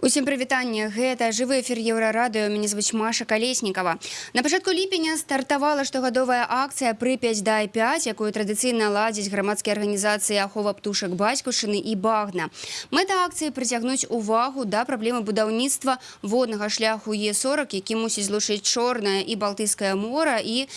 Усім прывітанне, гэта жывы эфір Еўрарадыё, мяне звуць Маша Калеснікава. На пачатку ліпеня стартавала штогадовая акцыя «Прыпяць дай 5», якую традыцыйна ладзяць грамадскія арганізацыі ахова птушак Бацькаўшчыны і Багна. Мэта акцыі прыцягнуць увагу да праблемы будаўніцтва воднага шляху Е40, які мусіць злучыць Чорнае і Балтыйскае мора і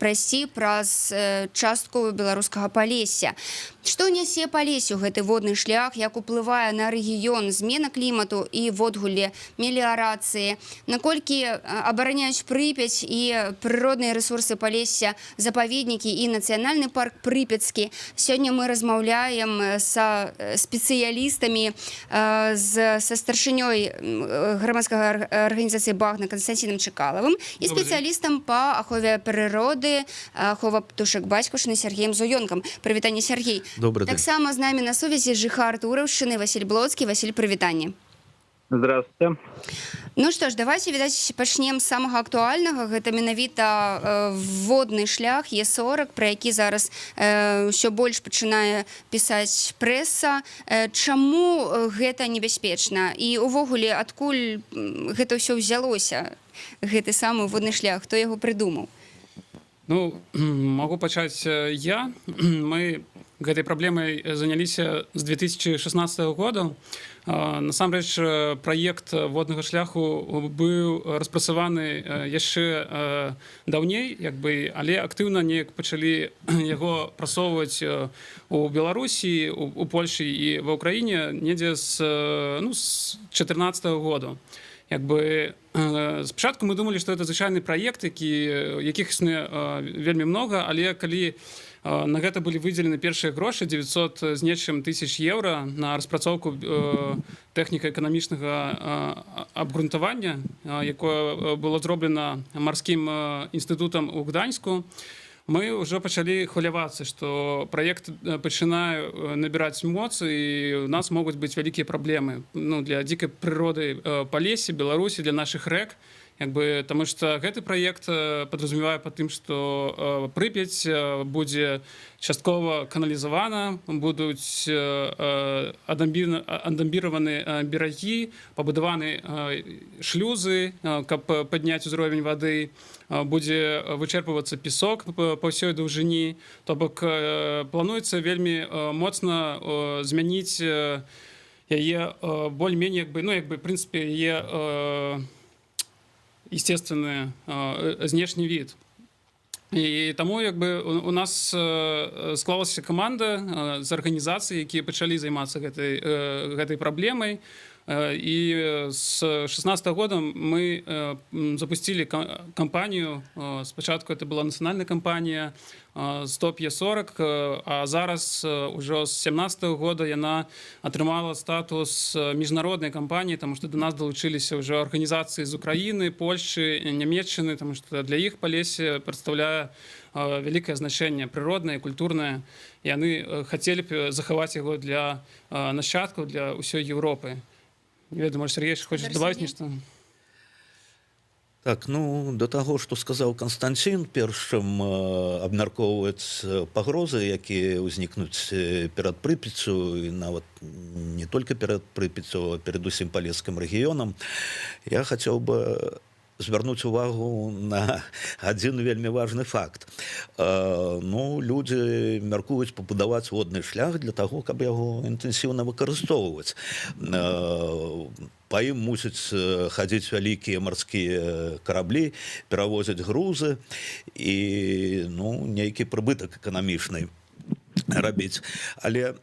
прайсці праз частку беларускага Палесся. Што нясе Палессю гэты водны шлях, як уплывае на рэгіён, змена клімату і водгулле меліярацыі, наколькі абараняюць Прыпяць і прыродныя рэсурсы Палесся, запаведнікі і нацыянальны парк Прыпяцкі. Сёння мы размаўляем са спецыялістамі, са старшынёй грамадскага арганізацыі Багна Константином Чекаловым і спецыялістам па ахове прыроды, ахова птушак Бацькаўшчыны Сергеем Зуёнкам. Прывітанне, Сергей. Добрый день. Таксама з намі на сувязі жыхар Тураўшчыны Васіль Блоцкі. Васіль, прывітанне. Здравствуйте. Ну што ж, давайте, відаць, пачнем з самага актуальнага. Гэта менавіта водны шлях Е40, пра які зараз ўсё больш пачынае пісаць прэса. Чаму гэта небяспечна? І увогуле, адкуль гэта ўсё ўзялося, гэты самы водны шлях? Хто яго прыдумаў? Ну, могу пачаць я. Мы гэтай праблемай заняліся з 2016 года. Насамрэч, праект воднага шляху быў распрацаваны яшчэ даўней, але актыўна неяк пачалі яго прасоўваць у Беларусі, у Польшы і ва ўкраіне недзе з 2014 года. Спачатку мы думалі, што гэта звычайны праект, якіх існуе вельмі многа, але калі на гэта былі выдзелены першыя грошы, 900 з нечым тысяч еўра на распрацоўку тэхніка-эканамічнага абгрунтавання, якое было зроблена марскім інстытутам у Гданьску, мы ўжо пачалі хвалявацца, што праект пачынае набіраць моц, і у нас могуць быць вялікія праблемы для дзікай прыроды Палесся, Беларусі, для нашых рэк. Таму што гэты праект падразумявае па тым, што Прыпяць будзе часткова каналізавана, будуць адамбіраваны берагі, пабудаваны шлюзы, каб падняць узровень вады, будзе вычэрпвацца песок па ўсёй даўжыні. То бок плануецца вельмі моцна змяніць яе боль-меней, в прынцыпе, яе естественный внешний вид. І таму у нас склалася каманда з арганізацый, якія пачалі займацца гэтай праблемай. І з 2016 года мы запустили кампанию. Спачатку это была нацыянальная кампанія «Стоп Е40», а зараз уже з 2017 года яна атрымала статус міжнароднай кампаніі, тому што до нас долучилися уже арганізацыі з Украіны, Польшчы, Нямецчыны, тому што для іх Палессе прадстаўляе вялікае значэнне прыроднае, культурнае. І яны хацелі б захаваць яго для нашчадкаў, для ўсёй Еўропы. Не ведаю, может, Сергей хочешь добавить нечто? Так, до таго, што сказаў Константин, першым абмяркоўваць пагрозы, якія ўзнікнуць перад Прыпяццю, і нават не толькі перад Прыпяццю, а перад усім палескім рэгіёнам, я хацеў бы звярнуць увагу на адзін вельмі важны факт. Людзі мяркуюць пабудаваць водны шлях для таго, каб яго інтэнсіўна выкарыстоўваць. Па ім мусяць хадзіць вялікія марскія караблі, перавозяць грузы і нейкі прыбытак эканамічны рабіць. Але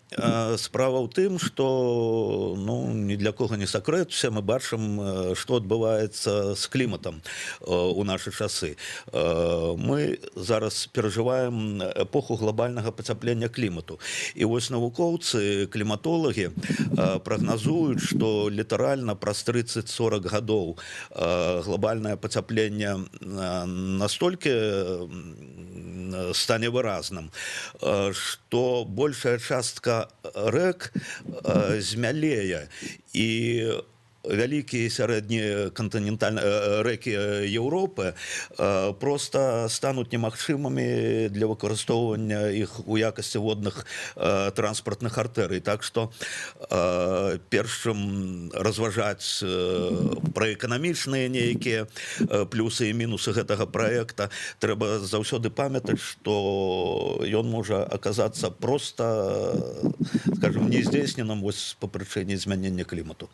справа ў тым, што ні для кого не сакрэт, все мы бачым, што адбываецца з кліматам у нашы часы. Мы зараз перажываем эпоху глобальнага пацяплення клімату. І вось навукоўцы, кліматолагі прагназуюць, што літаральна праз 30-40 гадоў глобальнае пацяпленне настолькі стане выразным, што большая частка рэк змялее, і вялікія сярэднія кантынентальныя рэкі Еўропы просто стануць немагчымымі для выкарыстоўвання іх у якасці водных транспартных артэрый. Так што перш чым разважаць пра эканамічныя нейкія плюсы і мінусы гэтага праекта, трэба заўсёды памятаць, што ён можа аказацца просто, скажем, нездзейсненым вось па прычыне змянення клімату.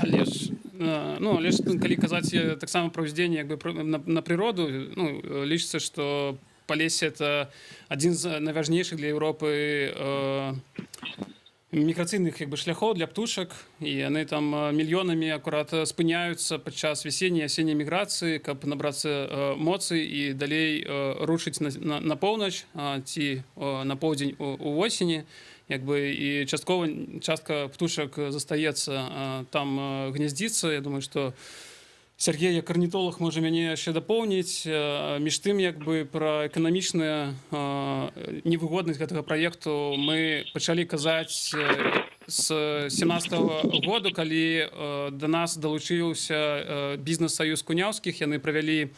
Але ж калі казаць таксама пра ўздзеянне на прыроду, лічыцца, што Полесье — это один з найважнейшых для Европы міграцыйных шляхоў для птушак, і яны там мільёнамі акурат спыняюцца падчас весенняй і асенняй міграцыі, каб набрацца моцы і далей рушыць на поўнач ці на поўдзень увосені. І частка птушак застаецца там гнездзіцца. Я думаю, што Сергей, як арнітолог, можа мяне яшчэ дапоўніць. Між тым, пра эканамічную невыгоднасць гэтага праекту мы пачалі казаць з 17-го году, калі да нас далучыўся бізнес-саюз куняўскіх. Яны правялі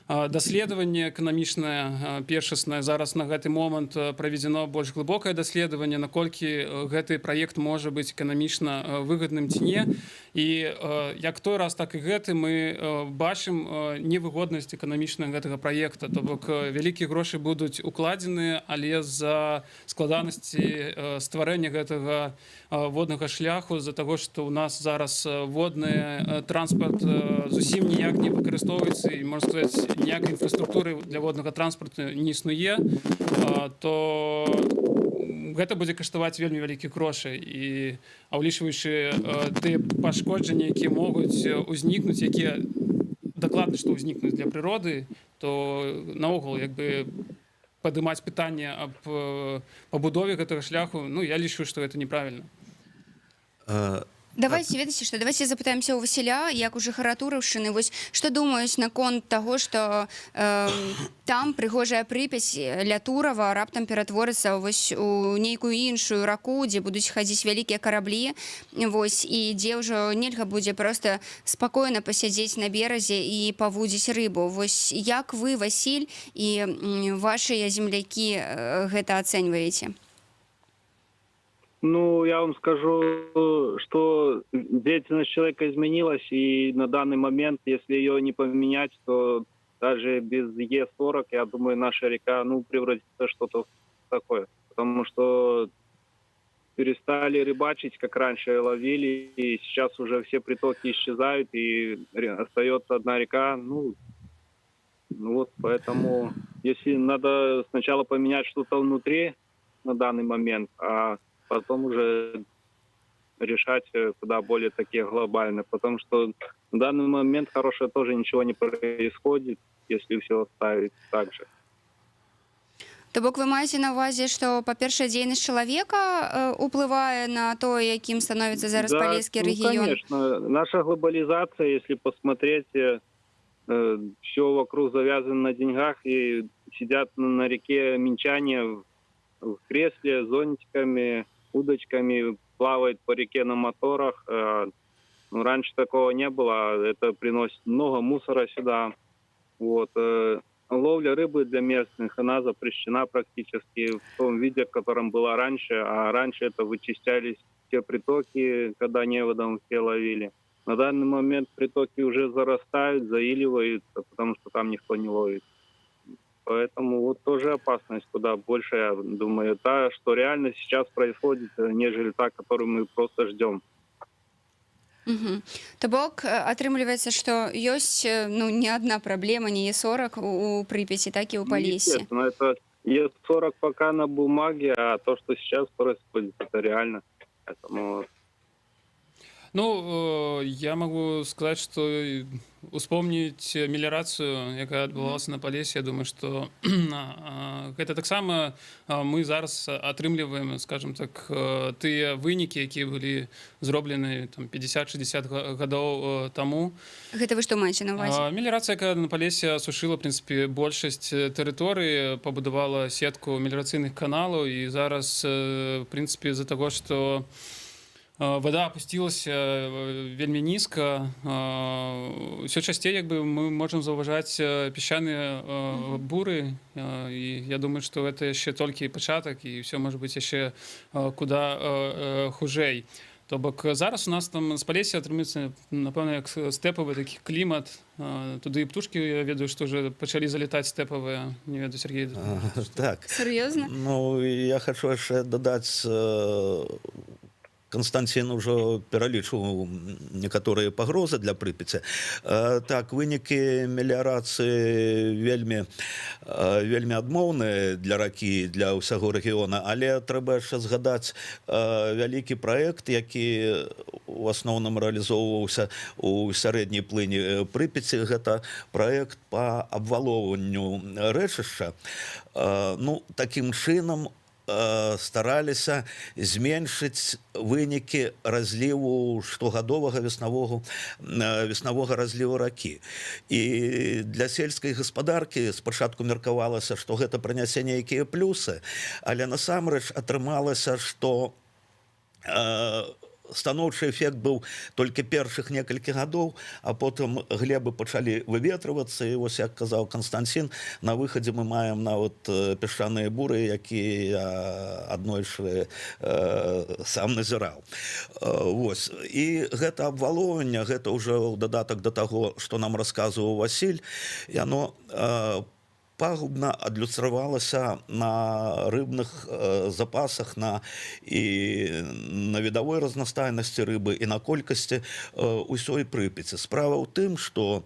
даследаванне эканамічнае першаснае. Зараз на гэты момант праведзено больш глыбокае даследаванне, наколькі гэты праект можа быць эканамічна выгадным ці не. І як той раз, так і гэты мы бачым невыгоднасць эканамічная гэтага праекта. То бок вялікія грошы будуць укладзеныя, але з-за складанасці стварэння гэтага воднага шляху, з-за таго, што ў нас зараз водны транспарт зусім ніяк не выкарыстоўваецца, і, можна сказаць, ніякай інфраструктуры для воднага транспарту не існуе, то гэта будзе каштаваць вельмі вялікіх грошай. А ўлічваючы тыя пашкоджанні, якія могуць узнікнуць, якія дакладна што ўзнікнуць для прыроды, то наогул падымаць пытанне аб пабудове гэтага шляху, я лічу, што гэта неправільна. Давайте запытаемся у Васіля, як у жыхара Тураўшчыны, вось што думаюць наконт таго, што там прыгожая Прыпяць ля Турава раптам ператворыцца вось у нейкую іншую раку, дзе будуць хадзіць вялікія караблі, вось, і дзе ўжо нельга будзе проста спакойна пасядзець на беразе і павудзіць рыбу. Вось як вы, Васіль, і вашыя землякі гэта ацэньваеце? Я вам скажу, что деятельность человека изменилась, и на данный момент, если ее не поменять, то даже без Е40, я думаю, наша река превратится в что-то такое. Потому что перестали рыбачить, как раньше ловили, и сейчас уже все притоки исчезают, и остается одна река. Поэтому если надо сначала поменять что-то внутри на данный момент, а потом уже решать куда более такие глобальные, потому что в данный момент хорошего тоже ничего не происходит, если все оставить так же. То бок вы маеце на ўвазе, што, па-першае, дзейнасць чалавека уплывае на то, якім становіцца зараз Полесский рэгіён? Конечно. Наша глобализация, если посмотреть, все вокруг завязано на деньгах, и сидят на реке минчане в кресле с зонтиками, удочками, плавает по реке на моторах. Раньше такого не было. Это приносит много мусора сюда. Ловля рыбы для местных, она запрещена практически в том виде, в котором была раньше. А раньше это вычищались те притоки, когда неводом все ловили. На данный момент притоки уже зарастают, заиливаются, потому что там никто не ловит. Поэтому тоже опасность куда больше, я думаю, что реально сейчас происходит, нежели та, которую мы просто ждем. То бок атрымліваецца, што ёсць не одна праблема, не Е40 у Прыпяці, так і ў Полесье. Естественно, это Е40 пока на бумаге, а то, что сейчас происходит, это реально. Поэтому... Я могу сказать, что успомніць меліярацыю, якая адбывалася на Полесье. Я думаю, што гэта таксама мы зараз атрымліваем, скажем так, тыя вынікі, якія былі зроблены 50-60 гадоў таму. Гэта вы што маеце на ўвазе? Меліярацыя, якая на Полесье асушыла, в прынцыпе, большасць тэрыторыі, пабудавала сетку меліярацыйных каналаў, і зараз, в прынцыпе, з-за таго, што вода опусцілася вельмі нізка. Усё часцей як бы мы можам заўважаць пясчаныя буры, і я думаю, што гэта яшчэ толькі пачатак, і ўсё можа быць яшчэ куда хужэй. То бок зараз у нас там з Палесе атрымаецца, напэўна, як стэпавы такі клімат. Туды і птушкі, я ведаю, што ўжо пачалі залетаць стэпавыя. Не ведаю, Сергей. Так. Серьезно? Ну, я хочу яшчэ дадаць, Константин уже пералічыў некаторыя пагрозы для Прыпяці. Так, вынікі меліярацыі вельмі адмоўныя для ракі, для ўсяго рэгіёна, але трэба яшчэ згадаць вялікі праект, які у асноўным рэалізоўваўся ў сярэдняй плыні Прыпяці. Гэта праект па абвалоўванню рэчышча. Ну, такім чынам стараліся зменшыць вынікі разліву штогадовага веснавога разліву ракі. І для сельскай гаспадаркі спачатку меркавалася, што гэта прынясе нейкія плюсы, але насамрэч атрымалася, што станоўчы эфект быў толькі першых некалькі гадоў, а потым глебы пачалі выветрывацца, і вось, як казаў Константин, на выхадзе мы маем нават пясчаныя буры, якія аднойчы сам назіраў. Вось. І гэта абвалоўванне, гэта ўжо ў дадатак да таго, што нам расказваў Васіль, яно пагубна адлюстравалася на рыбных запасах, і на відавой разнастайнасці рыбы, і на колькасці ўсёй Прыпяці. Справа ў тым, што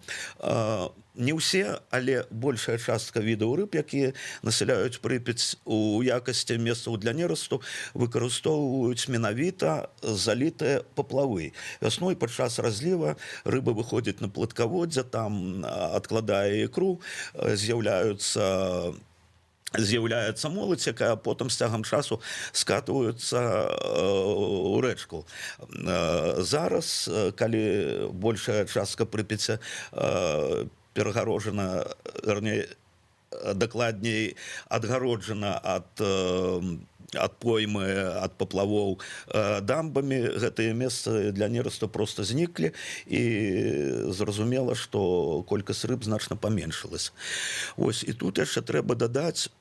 не ўсе, але большая частка відаў рыб, якія насяляюць Прыпяць у якасці месцаў для нерасту, выкарыстоўваюць менавіта залітыя паплавы. Вясной падчас разліва рыба выходзіць на плыткаводдзе, там адкладае ікру, з'яўляецца моладзь, якая потым з цягам часу скатваецца ў рэчку. Зараз, калі большая частка Прыпяці перагароджана, дакладней адгароджана ад поймы, ад паплавоў дамбамі, гэтыя месцы для нерасту проста зніклі, і зразумела, што колькасць рыб значна паменшылася. Ось, і тут яшчэ трэба дадаць,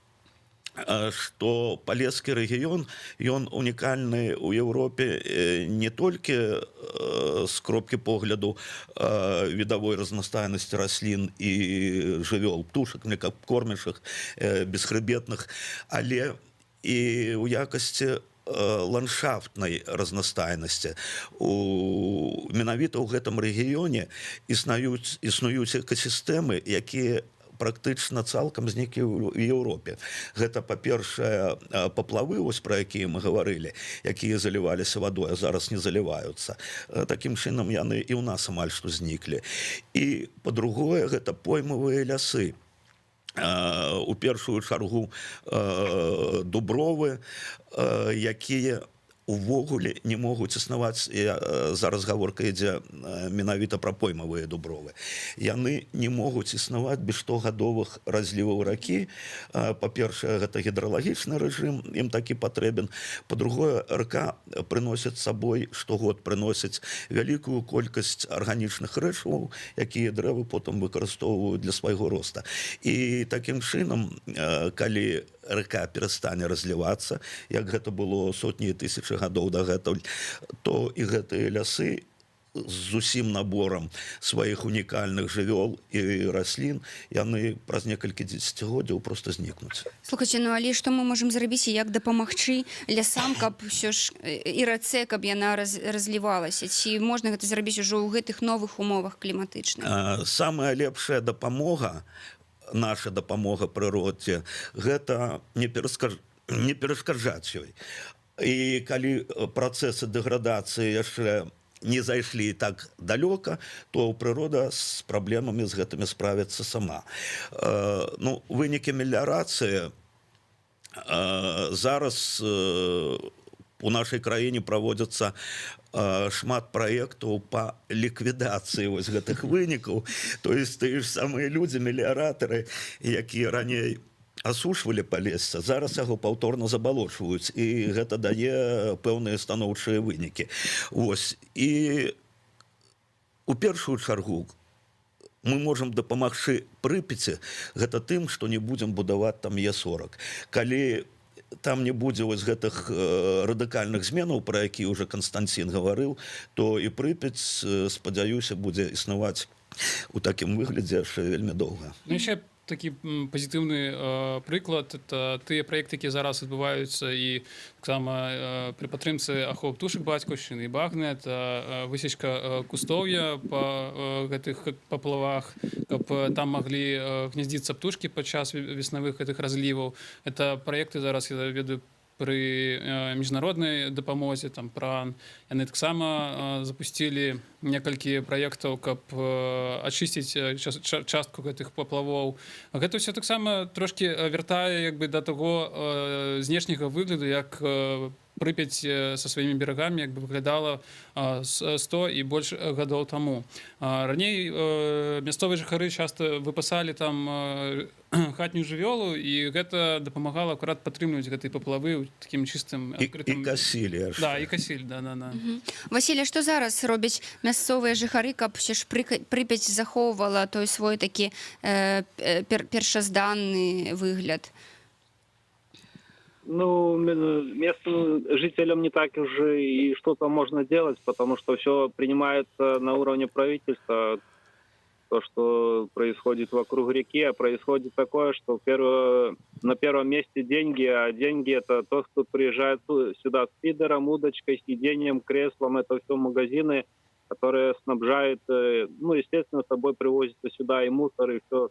што палескі рэгіён, ён унікальны ў Еўропе не толькі з кропкі погляду відавой разнастайнасці раслін і жывёл, птушак, млекакормячых, бесхрыбетных, але і ў якасці ландшафтнай разнастайнасці. Менавіта ў гэтым рэгіёне існуюць экасістэмы, якія практычна цалкам зніклі ў Еўропе. Гэта, па-першае, паплавы, ось пра якія мы гаварылі, якія заліваліся вадой, а зараз не заліваюцца. Такім чынам яны і ў нас амаль што зніклі. І, па-другое, гэта поймавыя лясы. У першую чаргу дубровы, якія увогуле не могуць існаваць, зараз гаворка ідзе менавіта пра поймавыя дубровы. Яны не могуць існаваць без штогадовых разліваў ракі. Па-першае, гэта гідралагічны рэжым, ім такі патрэбен. Па-другое, рака прыносіць сабой, штогод прыносіць вялікую колькасць арганічных рэчываў, якія дрэвы потым выкарыстоўваюць для свайго роста. І такім чынам, калі рака перастане разлівацца, як гэта было сотні і тысячы гадоў дагэтуль, то і гэтыя лясы з усім наборам сваіх унікальных жывёл і раслін, яны праз некалькі дзесяцігоддзяў проста знікнуць. Слухайце, ну але што мы можам зрабіць і як дапамагчы лясам, каб ўсё ж і рацэ, каб яна разлівалася? Ці можна гэта зрабіць ужо ў гэтых новых умовах кліматычных? Самая лепшая дапамога, наша дапамога прыродзе, гэта не перашкаджаць ёй. І калі працэсы дэградацыі яшчэ не зайшлі так далёка, то прырода з праблемамі з гэтымі справіцца сама. Ну, вынікі меліярацыі зараз у нашай краіне праводзяцца шмат праектаў па ліквідацыі вось гэтых вынікаў. То есть тыя ж самыя людзі, меліяратары, якія раней асушвалі палесца, зараз яго паўторна забалочваюць, і гэта дае пэўныя станоўчыя вынікі. Вось. І у першую чаргу мы можам дапамагчы Прыпяці гэта тым, што не будзем будаваць там Е40. Калі там не будзе вось гэтых радыкальных зменаў, пра які ўжо Канстанцін гаварыў, то і Прыпяць, спадзяюся, будзе існаваць у такім выглядзе яшчэ вельмі доўга. Ну, еще такі пазітыўны прыклад, это тыя праекты, якія зараз адбываюцца і таксама пры падтрымцы ахоў птушак бацькаўшчыны і багнет, высечка кустоўя па гэтых паплавах, каб там маглі гняздзіцца птушкі падчас веснавых гэтых разліваў. Это праекты зараз, я ведаю, пры міжнароднай дапамозе, там ПРАН, яны таксама запусцілі некалькі праектаў, каб ачысціць частку гэтых паплавоў. Гэта ўсё таксама трошкі вяртае як бы да таго знешняга выгляду, як Прыпяць са сваімі берагамі як бы выглядала 100 і больш гадоў таму. Раней мясцовыя жыхары часта выпасалі там хатнюю жывёлу, і гэта дапамагала акурат падтрымліваць гэтыя паплавы ў такім чыстым І адкрытым... касілі. Да, і касілі, да. Васіля, што зараз робяць мясцовыя жыхары, каб ўсё ж Прыпяць захоўвала той свой такі першазданны выгляд? Ну, местным жителям не так уже и что-то можно делать, потому что все принимается на уровне правительства. То, что происходит вокруг реки, а происходит такое, что на первом месте деньги, а деньги это то, кто приезжает сюда с фидером, удочкой, сиденьем, креслом, это все магазины, которые снабжают, ну, естественно, с собой привозят сюда и мусор, и все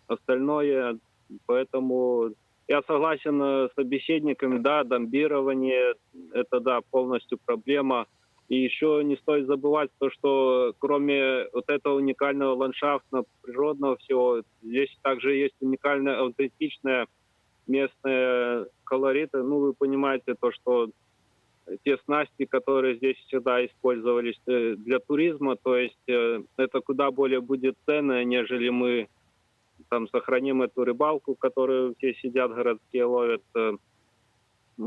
остальное, поэтому... Я согласен с собеседниками, да, дамбирование, это, да, полностью проблема. И еще не стоит забывать то, что кроме вот этого уникального ландшафтного, природного всего, здесь также есть уникальное, аутентичное местное колориты. Ну, вы понимаете то, что те снасти, которые здесь всегда использовались для туризма, то есть это куда более будет ценно, нежели мы там сохраним эту рыбалку, которую все сидят городские ловят.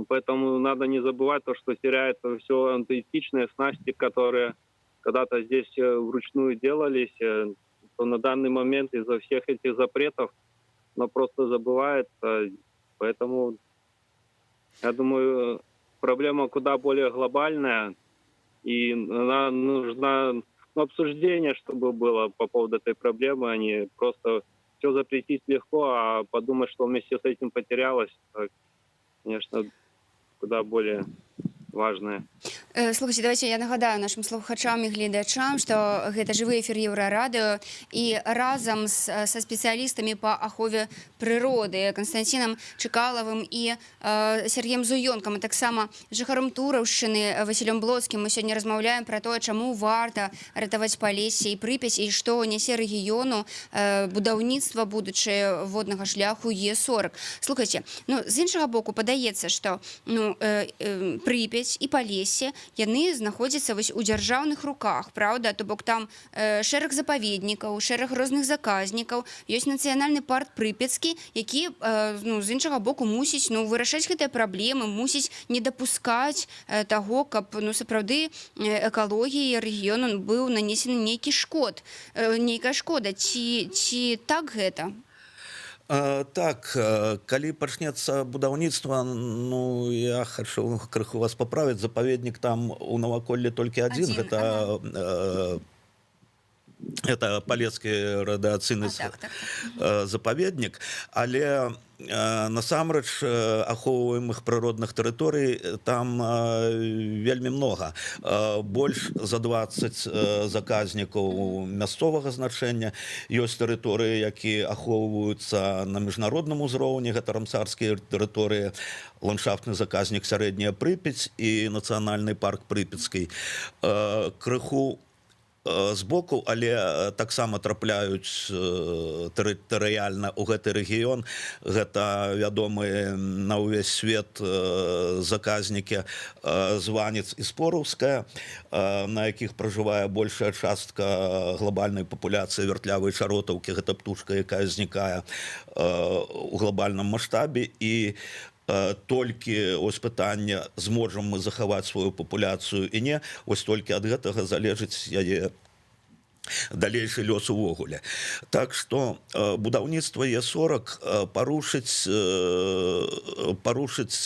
Поэтому надо не забывать то, что теряется все аутентичные снасти, которые когда-то здесь вручную делались, то на данный момент из-за всех этих запретов оно просто забывается. Поэтому, я думаю, проблема куда более глобальная, и она нужна обсуждение, чтобы было по поводу этой проблемы, а не просто все запретить легко, а подумать, что вместе с этим потерялось, так, конечно, куда более важное. Слухайте, давайте я нагадаю нашим слухачам і гледачам, што гэта жывы эфір Еўрарадыё, і разам са спецыялістамі па ахове прыроды Канстанцінам Чыкалавым і Сергеем Зуёнкам, а таксама жыхаром Тураўшчыны Васілем Блоцкім мы сёння размаўляем пра тое, чаму варта ратаваць Палессе і Прыпяць, і што нясе рэгіёну будаўніцтва будучае воднага шляху Е40. Слухайте, ну, з іншага боку падаецца, што Прыпяць і Палессе яны знаходзяцца вось у дзяржаўных руках, праўда? То бок там шэраг запаведнікаў, шэраг розных заказнікаў, ёсць нацыянальны парк Прыпяцкі, які з іншага боку мусіць вырашаць гэтыя праблемы, мусіць не дапускаць таго, каб сапраўды экалогіі рэгіёну быў нанесены нейкая шкода. Ці так гэта? Так, калі пачнецца будаўніцтва, ну, я хочу крыху вас паправіць, запаведнік там у наваколлі толькі адзін, это палецкі радыацыйны запаведнік, але насамрэч ахоўваемых прыродных тэрыторый там вельмі многа, больш за 20 заказнікаў мясцовага значэння. Ёсць тэрыторыі, якія ахоўваюцца на міжнародным узроўні, гэта рамсарскія тэрыторыі, ландшафтны заказнік Сярэдняя Прыпяць і нацыянальны парк Прыпяцкі. Крыху з боку, але таксама трапляюць тэрытарыяльна ў гэты рэгіён. Гэта вядомыя на ўвесь свет заказнікі Званец і Спораўская, на якіх пражывае большая частка глобальнай папуляцыі вяртлявай шаротаўкі. Гэта птушка, якая знікае у глобальным маштабе, і толькі ось пытанне, зможам мы захаваць сваю папуляцыю і не, ось толькі ад гэтага залежыць яе далейшы лёс увогуле. Так што будаўніцтва Е40 парушыць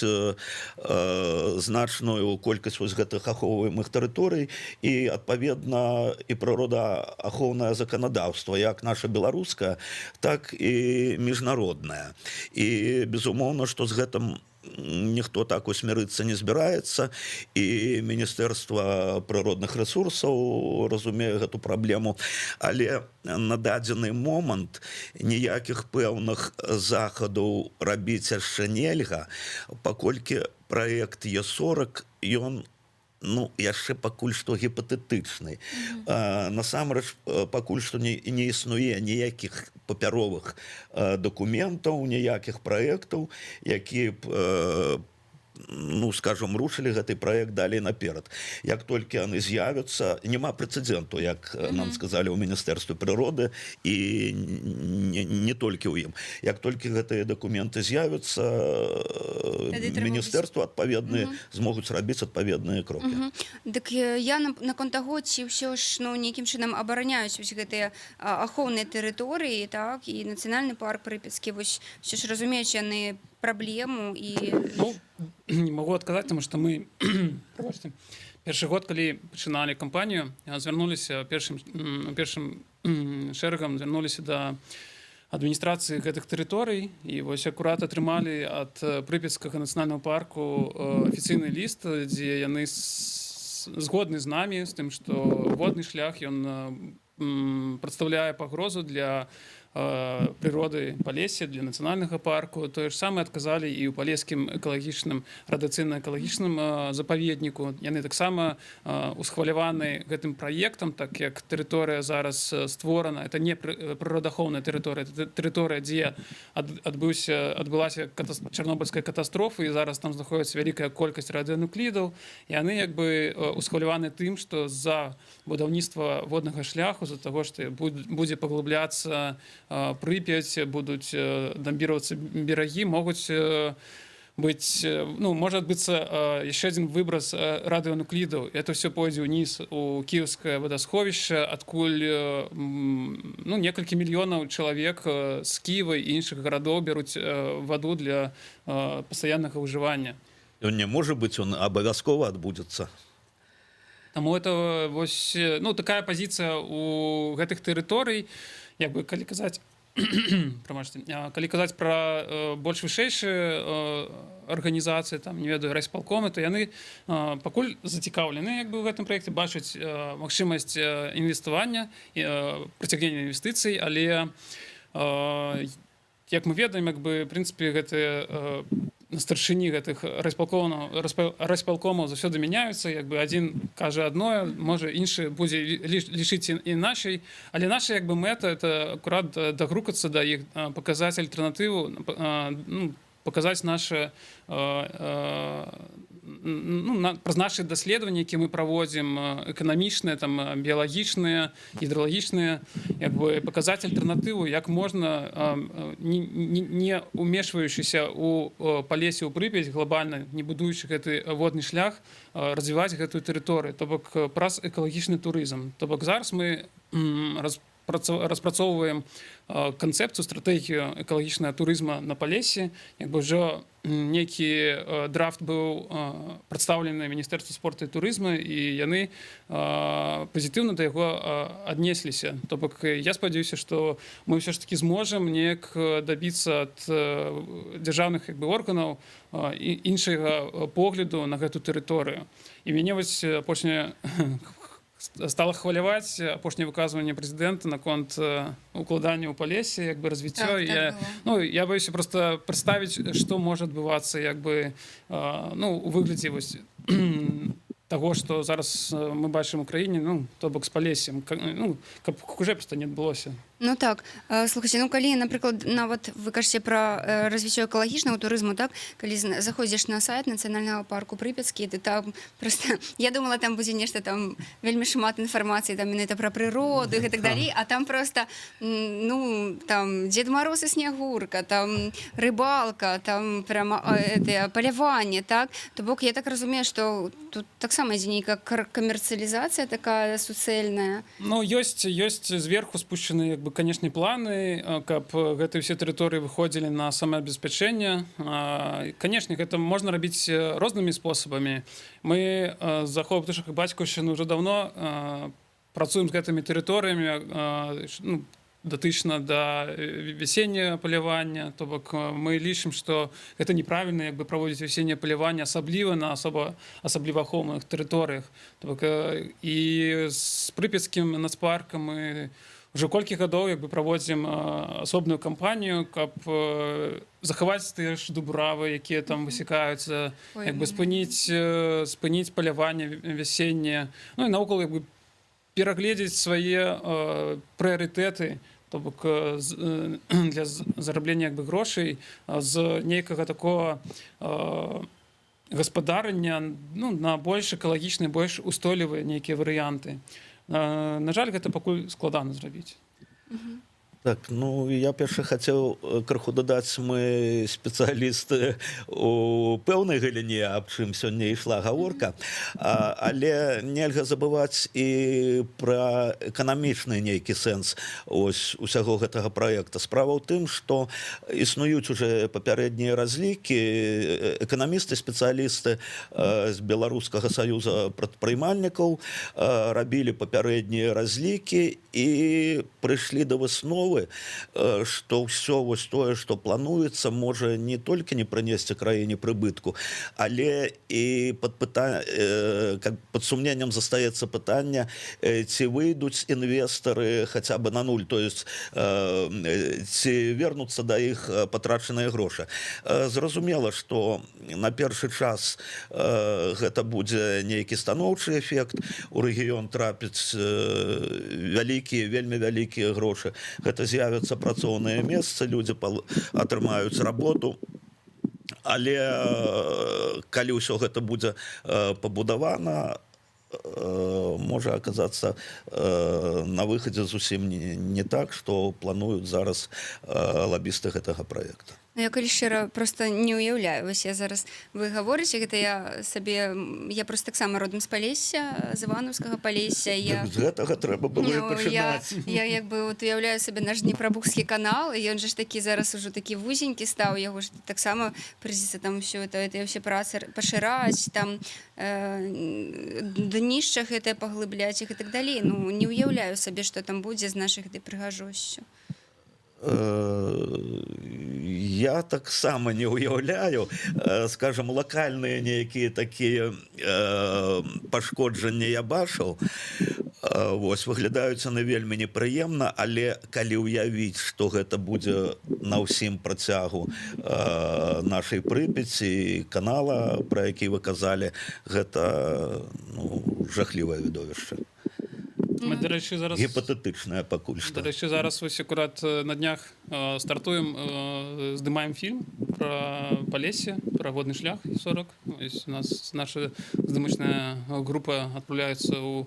значную колькасць вось гэтых ахоўваемых тэрыторый і, адпаведна, і прыродаахоўнае заканадаўства, як наша беларускае, так і міжнароднае. І, безумоўна, што з гэтым ніхто так усмірыцца не збіраецца, і Міністэрства прыродных рэсурсаў разумее гэту праблему, але на дадзены момант ніякіх пэўных захадаў рабіць яшчэ нельга, паколькі праект Е40, ён яшчэ пакуль што гіпатэтычны. Насамрэч, пакуль што не існуе ніякіх папяровых дакументаў, ніякіх праектаў, які б, скажем, рушылі гэты праект далей наперад. Як толькі яны з'явяцца, няма прэцэдэнту, як нам сказалі ў Міністэрстве прыроды, і не толькі ў ім. Як толькі гэтыя дакументы з'явяцца, міністэрства адпаведныя змогуць рабіць адпаведныя крокі. Дык я наконт таго, ці ўсё ж нейкім чынам абараняюць вось гэтыя ахоўныя тэрыторыі, так, і нацыянальны парк Прыпяцкі, вось ўсё ж разумеюць яны праблему і... Не могу адказаць, тому што мы першы год, калі пачыналі кампанію, звярнуліся першым шэрагам да адміністрацыі гэтых тэрыторый, і вось акурат атрымалі ад Прыпяцкага нацыянальнага парку афіцыйны ліст, дзе яны згодны з намі, з тым, што водны шлях ён прадстаўляе пагрозу для прыроды Палесся, для нацыянальнага парку. Тое ж самае адказалі і ў палескім экалагічным, радыацыйна-экалагічным запаведніку. Яны таксама усхваляваны гэтым праектам, так як тэрыторыя зараз створана. Это не прыродаахоўная тэрыторыя, это тэрыторыя, дзе адбылася чарнобыльская катастрофа, і зараз там знаходзіцца вялікая колькасць радыенуклідаў. Яны як бы усхваляваны тым, што з-за будаўніцтва воднага шляху, з-за таго, што будзе паглыбляцца Припять, будут дамбироваться береги, могут быть, может быть еще один выброс радионуклидов. Это все пойдет вниз у Киевское водосховище, откуль несколько миллионов человек с Киева и іншых городов берут воду для постоянного выживания. Он не может быть, он обовязково отбудется. Тому это вось, такая позиция у гэтых тэрыторый. Як бы, калі казаць пра больш вышэйшыя арганізацыі, там, не ведаю, райсполкомы, то яны пакуль зацікаўлены як бы, ў гэтым праекце, бачаць магчымасць інвеставання, прыцягнення інвестыцый, але як мы ведаем, як бы, в прынцыпе, гэтыя старшыні гэтых райсполкомаў заўсёды мяняюцца, як бы адзін кажа адно, можа іншы будзе лічыць іначай, але наша як бы мэта это акурат дагрукацца да іх, паказаць альтэрнатыву, паказаць наша праз нашы даследаванні, які мы праводзім, эканамічныя, там, біялагічныя, гідралагічныя, як бы паказаць альтэрнатыву, як можна, не умешваючыся ў Палессе, ў Прыпяць глобальна, не будуючы гэты водны шлях, развіваць гэтую тэрыторыю, то бок праз экалагічны турызм. То бок зараз мы распрацоўваем канцэпцыю, стратэгію экалагічнага турызма на Палессе. Як бы ўжо нейкі драфт быў прадстаўлены Міністэрству спорту і турызма, і яны пазітыўна да яго аднесліся. То бок я спадзяюся, што мы ўсё ж такі зможам неяк дабіцца ад дзяржаўных як бы органаў іншага погляду на гэту тэрыторыю. І мяне вось апошняе стала хваляваць апошняе выказванне прэзідэнта наконт укладання ў Палессе, як бы развіццё. Я боюся просто прадставіць, што можа адбывацца як бы у выглядзе вось того, што зараз мы бачым у краіне, ну, то бок з Палессем, ну, каб хуже проста не адбылося. Ну так, слухайте, ну калі, напрыклад, нават вы кажаце пра развіццё экалагічнага турызму, так, калі заходзіш на сайт нацыянальнага парку Прыпяцкі, ты там просто, я думала, там будзе нешта там вельмі шмат інфармацыі там менавіта пра прыроду і так далей, а там просто, ну, там Дзед Мароз і Снягурка, там рыбалка, там прямо паляванне, так, то бок я так разумею, што тут таксама ідзе нейкая камерцыялізацыя такая суцэльная. Ну, ёсць зверху спущеныя, як бы, канешне, планы, каб гэтыя ўсе тэрыторыі выходзілі на самаабеспячэнне. Канешне, гэта можна рабіць рознымі спосабамі. Мы з аховай птушак і бацькаўшчыны ўжо даўно працуем з гэтымі тэрыторыямі, ну, датычна да вясенняга палявання, то бок мы лічым, што гэта неправільна, як бы, праводзіць вясенняе паляванне, асабліва на асабліва ахоўных тэрыторыях. То бок і з Прыпяцкім нацпаркам мы ўжо колькі гадоў, як бы, праводзім асобную кампанію, каб захаваць тыя ж дубравы, якія там высякаюцца, як бы спыніць паляванне вясенняе, ну і наогул, як бы, перагледзець свае прыярытэты, то бок для зараблення, як бы, грошай з нейкага такого гаспадарання, ну, на больш экалагічныя, больш устойлівыя нейкія варыянты. На жаль, гэта пакуль складана зрабіць. Так, ну, я першы хацеў крыху дадаць, мы спецыялісты у пэўнай галіне, аб чым сёння ішла гаворка, але нельга забываць і пра эканамічны нейкі сэнс ось усяго гэтага праекта. Справа ў тым, што існуюць уже папярэднія разлікі, эканамісты, спецыялісты з Беларускага саюза прадпрымальнікаў рабілі папярэднія разлікі і прыйшлі да высновы, што ўсё вось тое, што плануецца, можа не толькі не прынесці краіне прыбытку, але і пад сумненнем застаецца пытанне, ці выйдуць інвестары хаця бы на нуль, то есть ці вернуцца да іх патрачаныя грошы. Зразумела, што на першы час гэта будзе нейкі станоўчы эфект, у рэгіён трапяць вялікія, вельмі вялікія грошы. Гэта з'явяцца працоўныя месцы, людзі атрымаюць работу, але калі ўсё гэта будзе пабудавана, можа аказацца на выхадзе зусім не так, што плануюць зараз лабісты гэтага праекта. Я калі шчыра просто не ўяўляю, вось я зараз, вы гаворыце, гэта я просто таксама родам з Палесся, з Іванаўскага Палесся. З гэтага трэба было і пачынаць. Я як бы уяўляю сабе наш Днепрабухскі канал, і ён же ж такі зараз ужо такі вузенькі стаў, яго ж таксама прыйдзецца там ўсё ўсе працы пашыраць, там днішча гэтае паглыбляць іх і так далей. Ну, не ўяўляю сабе, што там будзе з нашай гэтай прыгажосцю. Я таксама не ўяўляю, скажем, лакальныя нейкія такія пашкоджанні я бачыў, вось, выглядаюць яны вельмі непрыемна, але калі ўявіць, што гэта будзе на ўсім працягу нашай Прыпяці, канала, пра які вы казалі, гэта, ну, жахлівае відовішча. Мы, дарэчы, зараз... Гіпатэтычнае пакуль што. Дарэчы, зараз вось акурат на днях стартуем, здымаем фільм пра Палессе, пра водны шлях 40. Ось у нас наша здымачная група адпраўляецца ў,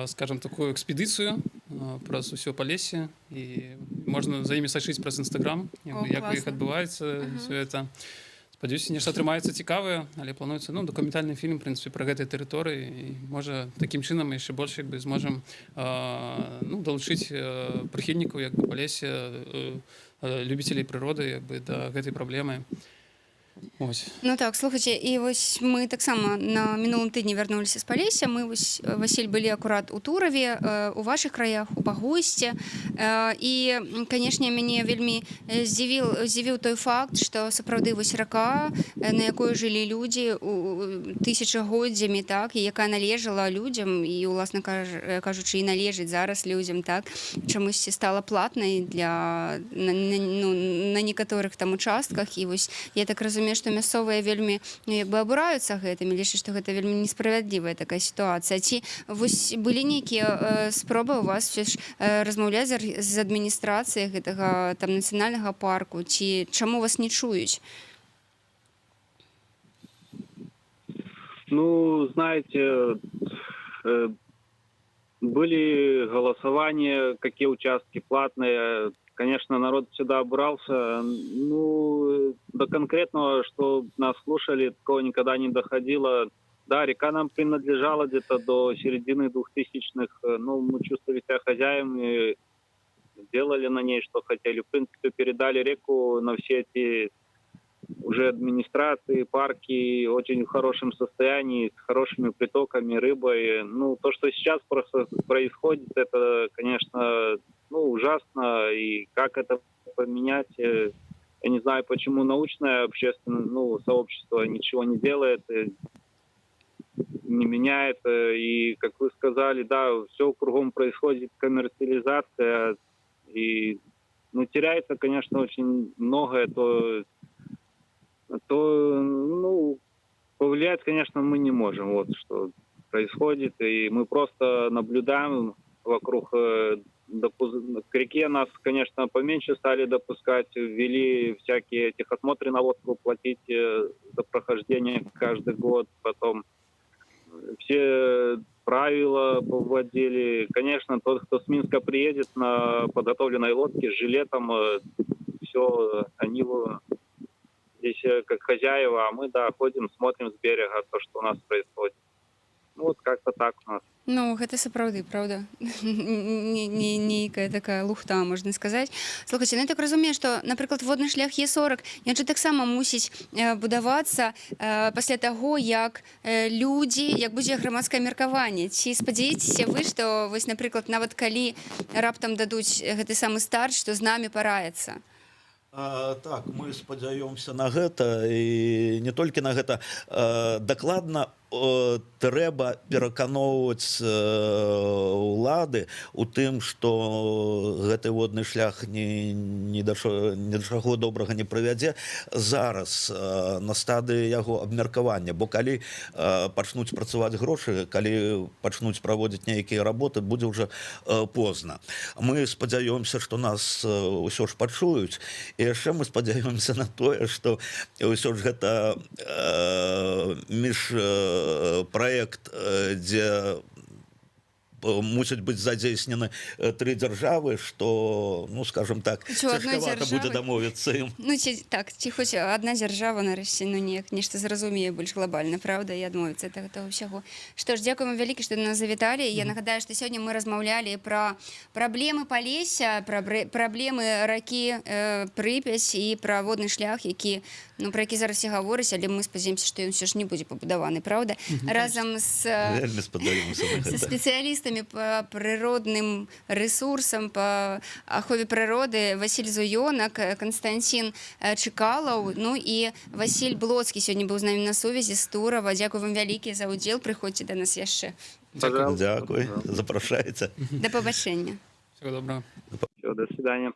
скажем, такую экспедыцыю праз усё Палессе, і можна за імі сачыць праз Інстаграм, як у іх адбываецца ўсё гэта. Спадзяюся, нешта атрымаецца цікавае, але плануецца, ну, дакументальны фільм, в прынцыпе, пра гэтай тэрыторыі, і можа такім чынам мы яшчэ больш, як бы, зможам, ну, далучыць прыхільнікаў, як бы, Палесся, любителей прыроды, як бы, да гэтай праблемы. Ось. Ну так, слухайте, і вось мы таксама на мінулым тыдні вярнуліся з Палесся. Мы вось, Васіль, былі акурат у Тураве, у вашых краях, у Багосце. І, канешне, мяне вельмі здзівіў той факт, што сапраўды вось рака, на якой жылі людзі тысячагоддзямі, так, і якая належала людзям, і, уласна кажучы, і належыць зараз людзям, так, чамусьці стала платнай для, на некаторых там участках. І вось, я так разумею, разумею, што мясцовыя вельмі як бы абураюцца гэтым, лічаць, што гэта вельмі несправядлівая такая сітуацыя. Ці вось былі нейкія спробы у вас все ж размаўляць з адміністрацыяй гэтага там нацыянальнага парку, ці чаму вас не чуюць? Ну, знаете, были голосования, какие участки платные. Конечно, народ сюда брался. Ну, до конкретного, что нас слушали, такого никогда не доходило. Да, река нам принадлежала где-то до середины 2000-х. Ну, мы чувствовали себя хозяевами, делали на ней, что хотели. В принципе, передали реку на все эти уже администрации, парки очень в хорошем состоянии, с хорошими притоками, рыбой. Ну, то, что сейчас происходит, это, конечно, ну, ужасно. И как это поменять, я не знаю, почему научное общественное, ну, сообщество ничего не делает, не меняет. И, как вы сказали, да, все кругом происходит коммерциализация. И, ну, теряется, конечно, очень многое, то, ну, повлиять, конечно, мы не можем, вот что происходит, и мы просто наблюдаем вокруг. К реке нас, конечно, поменьше стали допускать, ввели всякие техосмотры на лодку, платить за прохождение каждый год, потом все правила вводили. Конечно, тот, кто с Минска приедет на подготовленной лодке с жилетом, все, они здесь как хозяева, а мы, да, ходим, смотрим с берега то, что у нас происходит. Ну, вот как-то так у нас. Ну, гэта сапраўды, правда? Нейкая такая лухта, можна сказаць. Слухайце, ну я так разумею, што, напрыклад, водны шлях Е40, ён жа таксама мусіць будавацца пасля таго, як людзі, як будзе грамадскае меркаванне. Ці спадзяецеся вы, што, вось, напрыклад, нават калі раптам дадуць гэты самы старт, што з намі параецца? Так, мы спадзяёмся на гэта, і не толькі на гэта. Дакладна трэба пераканоўваць улады у тым, што гэты водны шлях ні да чаго добрага не прывядзе зараз на стадыі яго абмеркавання. Бо калі пачнуць працаваць грошы, калі пачнуць праводзіць нейкія работы, будзе ўжо позна. Мы спадзяёмся, што нас ўсё ж пачуюць, і яшчэ мы спадзяёмся на тое, што ўсё ж гэта проект, дзе мусяць быць задзейснены 3 дзяржавы, што, ну, скажем так, цяжкавата будзе дамовіцца ім. Ну, ці хоць адна дзяржава нарэшце, ну, неяк нешта зразумее больш глобальна, правда, і адмовіцца ад гэтага ўсяго. Што ж, дзякуем вялікі, што да нас завіталі. Я нагадаю, што сёння мы размаўлялі пра праблемы Палесся, праблемы ракі Прыпяць і пра водны шлях, про які зараз все гавораць, але мы спадзяёмся, што ён все ж не будзе пабудаваны, правда? Разам з спецыялістамі по природным ресурсам, по ахове природы Василь Зуёнак, Константин Чекалов, ну и Василь Блоцкий сегодня был с нами на сувязі з Турова. Дякую вам вялікі за удзел, приходзьте до нас яшчэ. Дякую, запрашаеце. До побачення. Всего доброго. Все, до свидания.